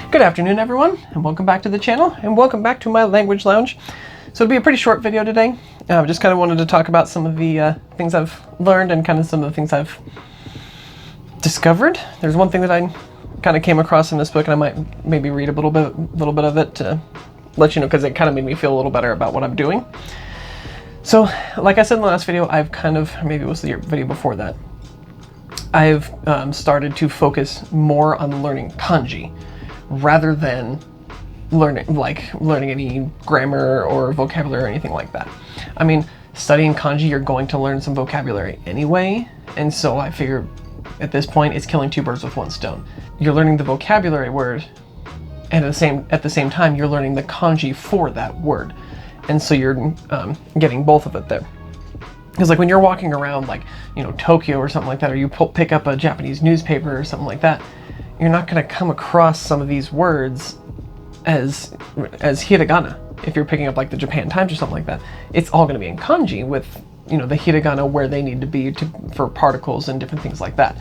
Good afternoon, everyone, and welcome back to the channel, and welcome back to my language lounge. So it'll be a pretty short video today. Just kind of wanted to talk about some of the things I've learned and kind of some of the things I've discovered. There's one thing that I kind of came across in this book, and I might maybe read a little bit of it to let you know, because it kind of made me feel a little better about what I'm doing. So, like I said in the last video, I've kind of, maybe it was the video before that, I've started to focus more on learning kanji rather than learning any grammar or vocabulary or anything like that. I mean, studying kanji, you're going to learn some vocabulary anyway, and so I figure at this point it's killing two birds with one stone. You're learning the vocabulary word, and at the same time you're learning the kanji for that word, and so you're getting both of it there. Because like when you're walking around, like, you know, Tokyo or something like that, or you pick up a Japanese newspaper or something like that, you're not going to come across some of these words as hiragana. If you're picking up like the Japan Times or something like that, it's all going to be in kanji with, you know, the hiragana where they need to be for particles and different things like that.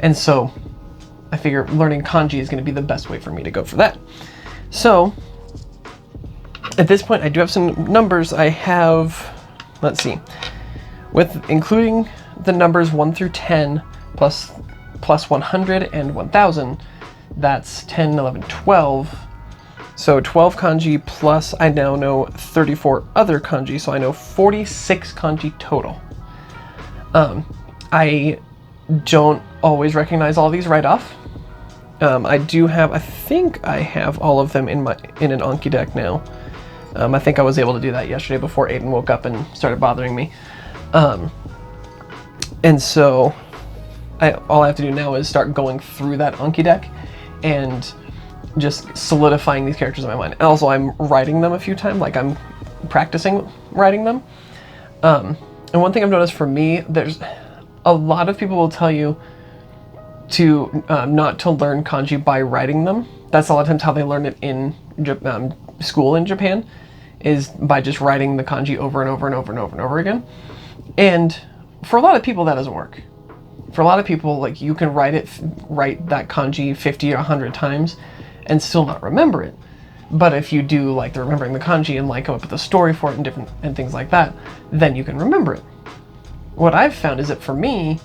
And so I figure learning kanji is going to be the best way for me to go for that. So at this point I do have some numbers. I have, let's see, including the numbers 1 through 10 plus 100 and 1000, that's 10, 11, 12. So 12 kanji plus I now know 34 other kanji, so I know 46 kanji total. I don't always recognize all these right off. I think I have all of them in an Anki deck now. I think I was able to do that yesterday before Aiden woke up and started bothering me. And so all I have to do now is start going through that Anki deck and just solidifying these characters in my mind. And also I'm writing them a few times, like I'm practicing writing them. And one thing I've noticed for me, there's a lot of people will tell you to not to learn kanji by writing them. That's a lot of times how they learn it in school in Japan, is by just writing the kanji over and over and over and over and over again. And for a lot of people that doesn't work. For a lot of people, like, you can write that kanji 50 or 100 times and still not remember it. But if you do like the remembering the kanji and like come up with a story for it and things like that, then you can remember it. What I've found is that for me,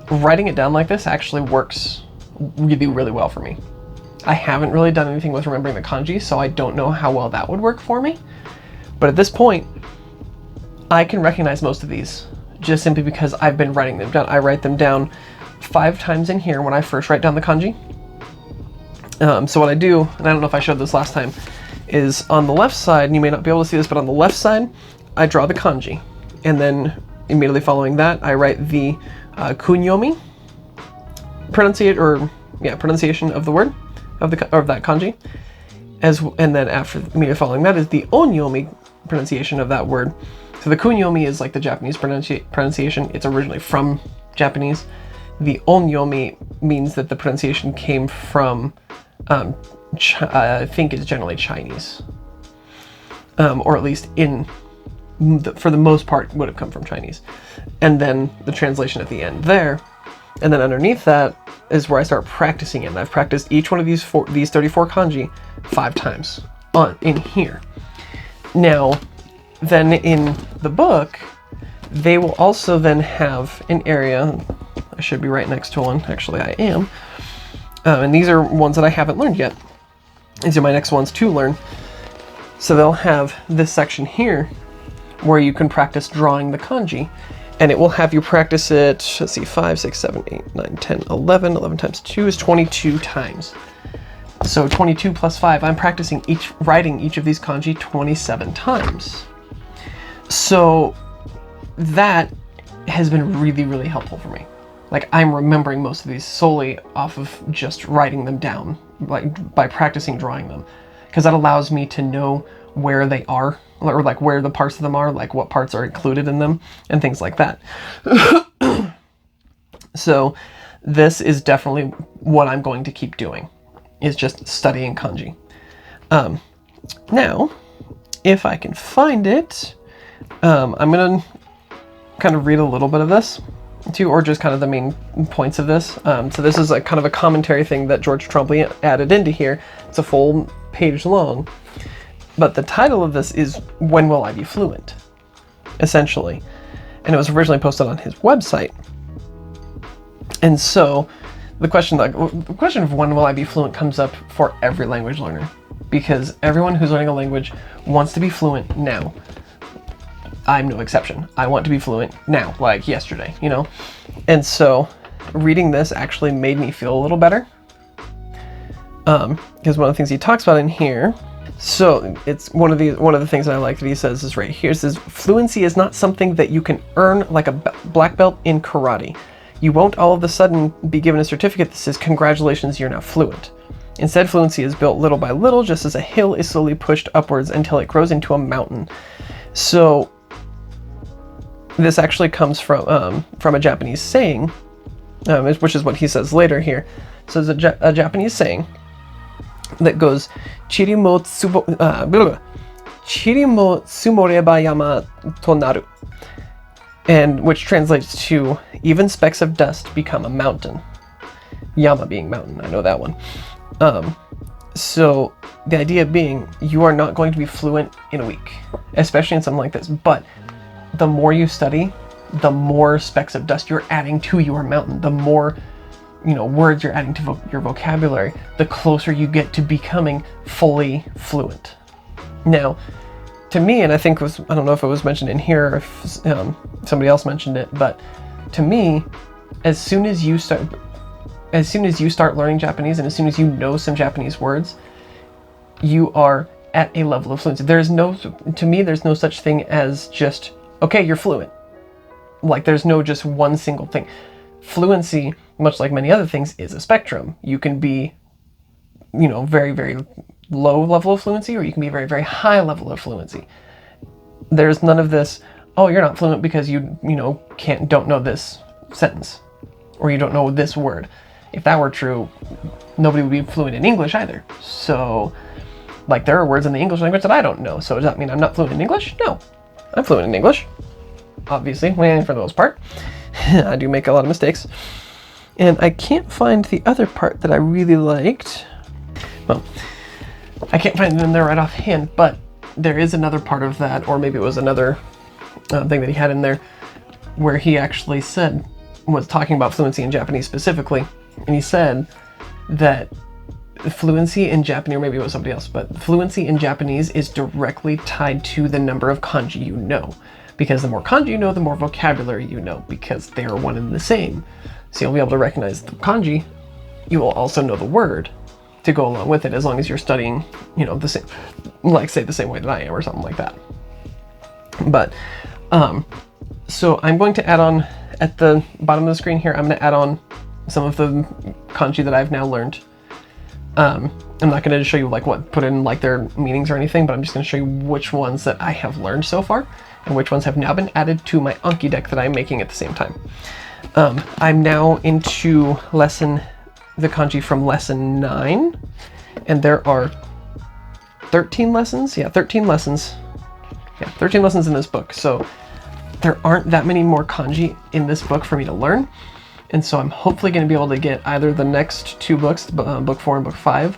writing it down like this actually works really, really well for me. I haven't really done anything with remembering the kanji, so I don't know how well that would work for me. But at this point, I can recognize most of these just simply because I've been writing them down. I write them down 5 times in here when I first write down the kanji. So what I do, and I don't know if I showed this last time, is on the left side, and you may not be able to see this, but on the left side, I draw the kanji. And then immediately following that, I write the kunyomi, pronunciation of the word, of that kanji. And then immediately following that is the onyomi pronunciation of that word. So the kunyomi is like the Japanese pronunciation. It's originally from Japanese. The onyomi means that the pronunciation came from, I think it's generally Chinese. Or at least for the most part would have come from Chinese. And then the translation at the end there. And then underneath that is where I start practicing it. And I've practiced each one of these 34 kanji 5 times in here. Now, then in the book, they will also then have an area, I should be right next to one, actually I am, and these are ones that I haven't learned yet. These are my next ones to learn. So they'll have this section here where you can practice drawing the kanji, and it will have you practice it, let's see, 5, 6, 7, 8, 9, 10, 11. 11 times 2 is 22 times. So 22 plus 5, I'm practicing writing each of these kanji 27 times. So that has been really, really helpful for me. Like, I'm remembering most of these solely off of just writing them down, like by practicing drawing them, because that allows me to know where they are, or like where the parts of them are, like what parts are included in them and things like that. So this is definitely what I'm going to keep doing, is just studying kanji. Now, if I can find it, I'm gonna kind of read a little bit of this. to, or just kind of the main points of this. So this is kind of a commentary thing that George Trombley added into here. It's a full page long, but the title of this is "When Will I Be Fluent?" essentially, and it was originally posted on his website. And so the question of when will I be fluent comes up for every language learner, because everyone who's learning a language wants to be fluent now. I'm no exception. I want to be fluent now, like yesterday, you know? And so reading this actually made me feel a little better. Because one of the things he talks about in here, so it's one of the things that I like that he says is right here. It says, fluency is not something that you can earn like a black belt in karate. You won't all of a sudden be given a certificate that says, congratulations, you're now fluent. Instead, fluency is built little by little, just as a hill is slowly pushed upwards until it grows into a mountain. So this actually comes from a Japanese saying, which is what he says later here. So there's a Japanese saying that goes, Chiri mo tsumoreba yama to naru, and which translates to, even specks of dust become a mountain. Yama being mountain, I know that one. So the idea being, you are not going to be fluent in a week, especially in something like this, but the more you study, the more specks of dust you're adding to your mountain, the more, you know, words you're adding to your vocabulary, the closer you get to becoming fully fluent. Now, to me, and I think I don't know if it was mentioned in here or if somebody else mentioned it, but to me, as soon as you start learning Japanese, and as soon as you know some Japanese words, you are at a level of fluency. To me, there's no such thing as just, okay, you're fluent. Like, there's no just one single thing. Fluency, much like many other things, is a spectrum. You can be, you know, very, very low level of fluency, or you can be very, very high level of fluency. There's none of this, oh, you're not fluent because you don't know this sentence, or you don't know this word. If that were true, nobody would be fluent in English either. So, like, there are words in the English language that I don't know. So does that mean I'm not fluent in English? No, I'm fluent in English, obviously, for the most part. I do make a lot of mistakes. And I can't find the other part that I really liked. Well, I can't find it in there right offhand, but there is another part of that, or maybe it was another thing that he had in there, where he actually was talking about fluency in Japanese specifically, and he said that fluency in Japanese, or maybe it was somebody else, but fluency in Japanese is directly tied to the number of kanji you know. Because the more kanji you know, the more vocabulary you know, because they are one and the same. So you'll be able to recognize the kanji. You will also know the word to go along with it, as long as you're studying, you know, the same, like, say, the same way that I am, or something like that. But, so I'm going to add on, at the bottom of the screen here, I'm going to add on some of the kanji that I've now learned. I'm not going to show you, like, put in, like, their meanings or anything, but I'm just going to show you which ones that I have learned so far, and which ones have now been added to my Anki deck that I'm making at the same time. I'm now into the kanji from lesson 9, and there are 13 lessons. Yeah, 13 lessons. Yeah, 13 lessons in this book. So there aren't that many more kanji in this book for me to learn. And so I'm hopefully going to be able to get either the next two books, book 4 and book 5,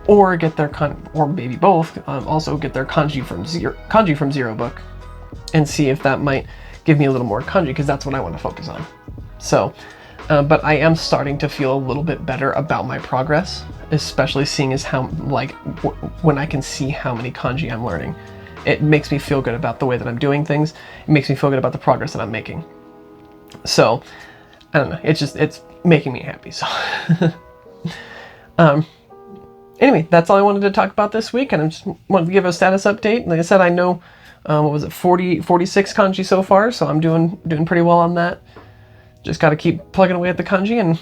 or get their or maybe both, also get their kanji from zero book, and see if that might give me a little more kanji, because that's what I want to focus on. So, but I am starting to feel a little bit better about my progress, especially seeing as how, like, when I can see how many kanji I'm learning. It makes me feel good about the way that I'm doing things. It makes me feel good about the progress that I'm making. So, I don't know, it's making me happy, so. Anyway, that's all I wanted to talk about this week, and I just wanted to give a status update. Like I said, I know, what was it, 46 kanji so far, so I'm doing pretty well on that. Just got to keep plugging away at the kanji, and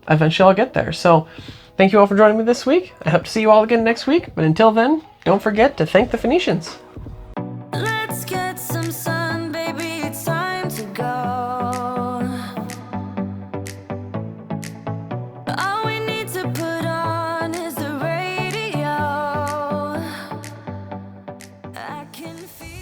eventually I'll get there. So, thank you all for joining me this week. I hope to see you all again next week, but until then, don't forget to thank the Phoenicians. Let's get some sun, baby, it's time to go. All we need to put on is the radio. I can feel